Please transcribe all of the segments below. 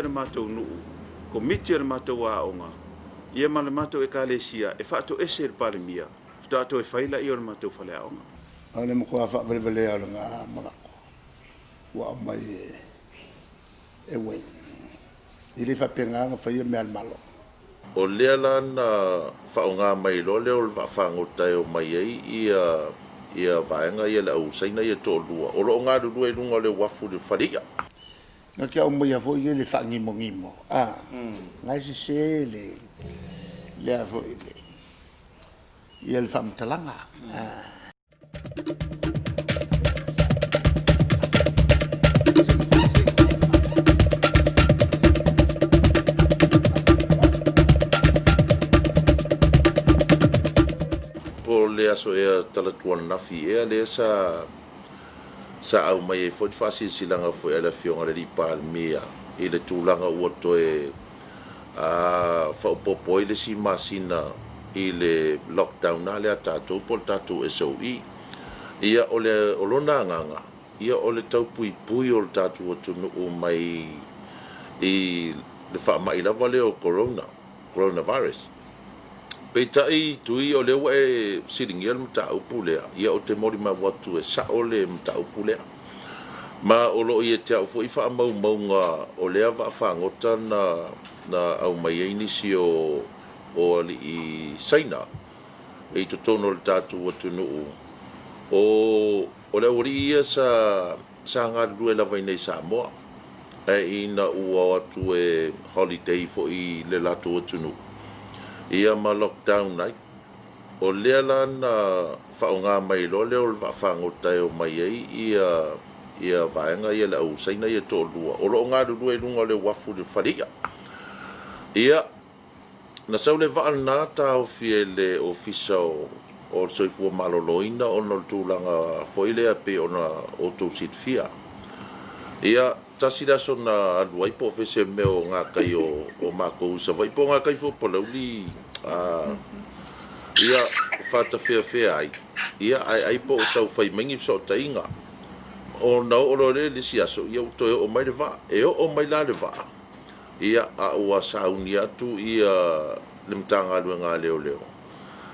ana matou nuu komiti ana matou aonga ia ma le matou ekalesia e faato ese le palemia fatato e faila i ona matou fale aonga ana mo ko fa vele ala nga ma wa mai e wei ile fa penga nga fa ia me al malo o lea lana whaonga mai lo leo le whawhangotai o mai ei ia vaenga ia le au saina ia tō lua. O lo ngā rurua i runga le wafu le wharia. Nga kia o mai a fo ia le whangimo ngimo. Ngai se le a fo ia le whamtalanga. Le aso e talatuan nafi e le sa au mai e foi fasi silanga foi ala fionga le palmia e le tulanga ua toe fa popo le si masina i le lockdown na le tatou po tatou SOE ia ole olona nganga ia ole tau pui pui o tatou tunu o mai i le fa mai la vale o coronavirus Peitai tui o leo e siringia le mta upulea. Ia o te mori ma watu e sa o le mta upulea. Ma o lo i e te au fo i wha mau maunga o lea wa whangota na au mai einisi o ali i saina. E to tono le tatu watu nuu. O leo ori ia sa ngā rue la vai nei sa moa. E ina ua atu e holiday fo i le latu watu nuu. Ia ma lockdown nai. O lea lana whaonga mai lo leo le whaangotai o mai ei ia vaenga ia le au saina ia tō lua. O lo ngā rurua i runga le wafu le wharia. Ia, na sau le waan nā tāo fie le ofisa o soifua maloloina o no tūlanga foilea pe o na o tō sit fia. Ia, tasi raso na aluai po fese meo ngā kai o mako usa vai po ngā kai fo palauli ia fata fea ai ia ai po o tau fai mengi so tainga o na o le si aso ia to o mai le va e o mai la le va ia a ua sauni atu ia le mtanga lu ngā leo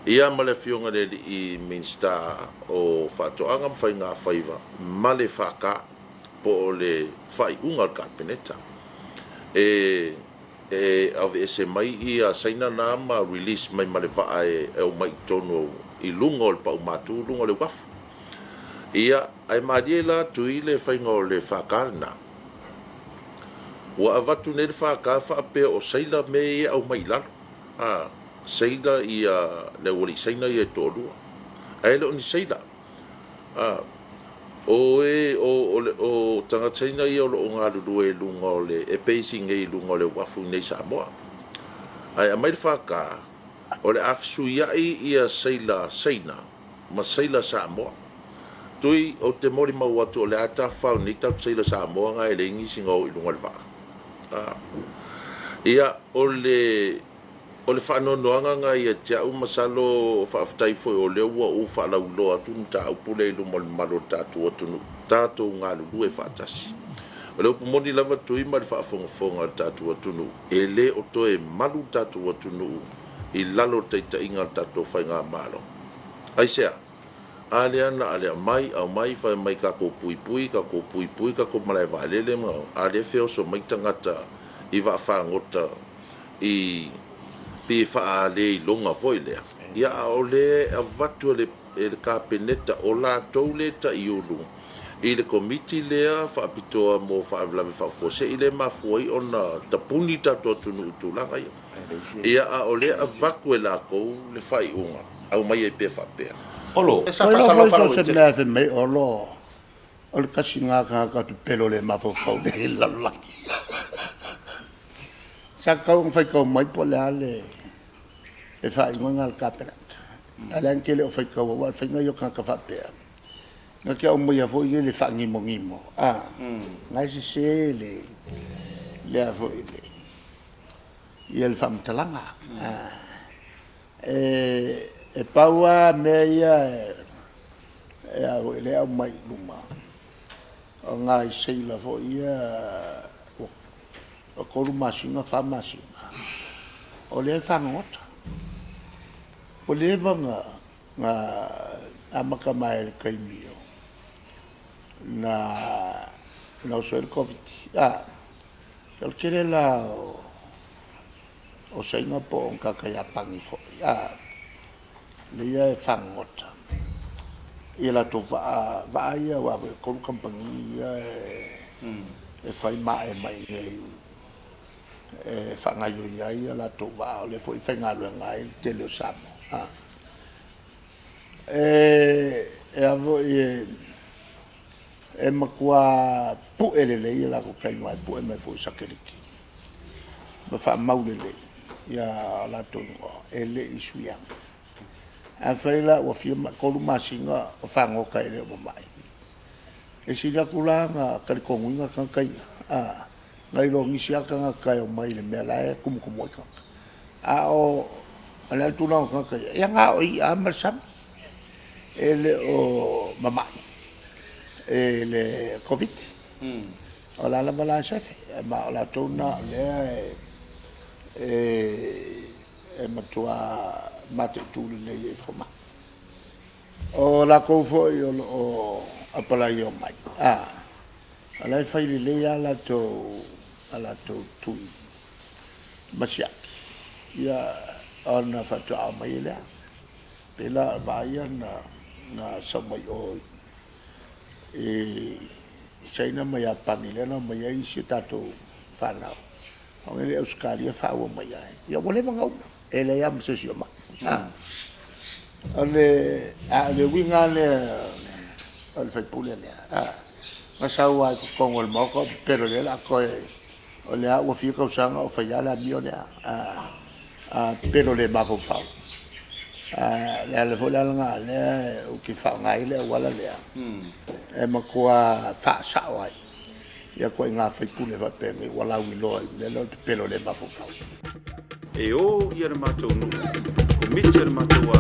ia ma le fionga le i minsta o fatoanga fai ngā faiva ma le faka po le fai unga kapeneta ave ese mai ia saina na ma release mai ma le va e o mai tono i lunga o le pau matu lunga le wafu ia ai mariela tu i le fai ngā le whakarna wa avatu ne le whaka whape o saila me ia au mai lalo saila ia le wali saina ia tōrua ai leo ni saila o tangataina ia o ngā ruru e lunga o le e pacing e lunga o le wafu nei Samoa. Ai a mai le whaka o le afsu ia saila saina ma saila Samoa. Tui o te mori mau atu o le ata whau ni tau saila Samoa ngā e le ingi singa o i lunga le waka. Ia o le whanonoanga ngā ia te au masalo whaaftai foi o leo ua u whalau loa tunu ta au pule i lumo le maro tātou atunu tātou ngā lulu e whaatasi. O leo pumoni lava tui ma le whaafongafonga tātou atunu e le o toe malu tātou atunu i lalo teita inga tātou whai ngā maro. Ai sea, ale ana ale mai au mai whai mai kako pui pui kako malai waalele ma ale feo so mai tangata i whaafangota i pe fa le longa foi le ia o le avatu le kapeneta o la tole ta iulu i le komiti le fa pitoa mo fa la fa fose i le mafoi ona tapuni ta tonu tulanga ia o le avaku la ko le fai unga au mai e pe fa pe olo esa fa salo fa se neve me olo o le kasinga ka tu pelo le mafo fo le la la sa ka un fai ko mai po le e fai ngal kaperat alan ke le o fai ko wa fai ngai ka ka fa pe na ke o mo ya fo le fa ngimo ngai se le a fo le el fam talanga e paua me ia le au mai luma o ngai se la fo ia o kolu masinga fa masinga o le whangota o le vanga nga amaka mai le kaimio na so el covid el kere la o sainga po on kakaya pangi fo le ia whangota ia la to va ia wa kolu kampani e fai mai mai whangaio ia la to va le foi whangalo ngai te le samo avo e makua pu ele la ko kai mai pu me foi sakeriki ma fa maulele ya la to ele isuia a faila o firma kolu masinga o fango kai le mo mai e sila kulanga kali kongunga kan kai ngai lo ngisia kan kai o mai le mela kum ka o ala tu no kan kai ya nga o i amasam ele o mamai ele covid ala la bala chef ma la tona le matua mate tu le forma o la ko fo o apala yo mai ala fai le ala to tu masia ya ona fatu mai le pela vai na samai o China mai apani le na mai ai se tato fana o ele euskali fa o mai ai ya vole vanga ele ya se sioma ale winga le al fai pule le masau ai con el moco pero le la ko o le a o fi ko sanga o fa ya la mio le pero le ba fo fa le vola nga le o ki fa ngai le wala le e ma ko fa sa wai ya ko nga fai pule va pe mi wala wi lo le pero le ba fo fa e o ia matou no ko Mitchell matou